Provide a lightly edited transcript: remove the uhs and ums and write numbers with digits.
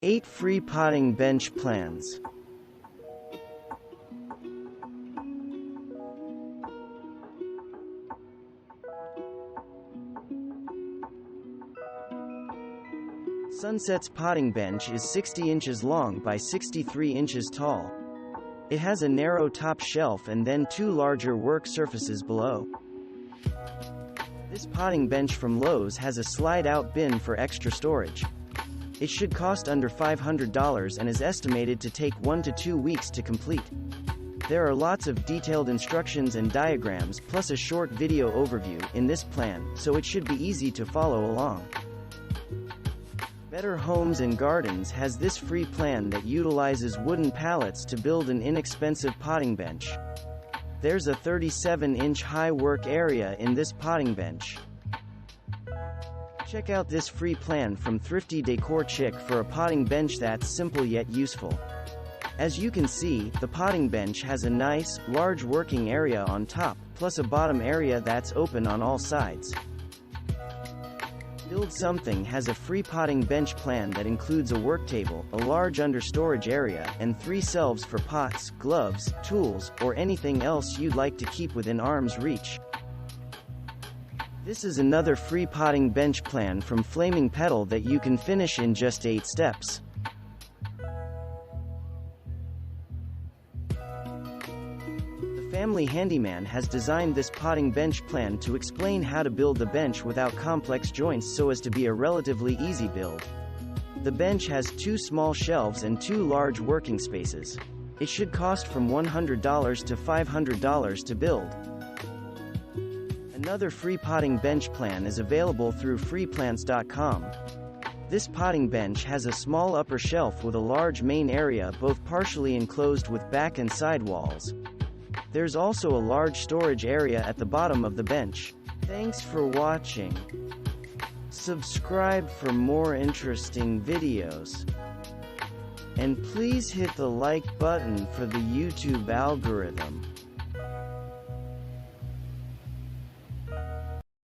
8 free potting bench plans. Sunset's potting bench is 60 inches long by 63 inches tall. It has a narrow top shelf and then 2 larger work surfaces below. This potting bench from Lowe's has a slide-out bin for extra storage. It should cost under $500 and is estimated to take 1 to 2 weeks to complete. There are lots of detailed instructions and diagrams plus a short video overview in this plan, so it should be easy to follow along. Better Homes and Gardens has this free plan that utilizes wooden pallets to build an inexpensive potting bench. There's a 37-inch high work area in this potting bench. Check out this free plan from Thrifty Decor Chick for a potting bench that's simple yet useful. As you can see, the potting bench has a nice, large working area on top, plus a bottom area that's open on all sides. Build Something has a free potting bench plan that includes a work table, a large understorage area, and 3 shelves for pots, gloves, tools, or anything else you'd like to keep within arm's reach. This is another free potting bench plan from Flaming Petal that you can finish in just 8 steps. Family Handyman has designed this potting bench plan to explain how to build the bench without complex joints so as to be a relatively easy build. The bench has 2 small shelves and 2 large working spaces. It should cost from $100 to $500 to build. Another free potting bench plan is available through freeplants.com. This potting bench has a small upper shelf with a large main area both partially enclosed with back and side walls. There's also a large storage area at the bottom of the bench. Thanks for watching. Subscribe for more interesting videos. And please hit the like button for the YouTube algorithm.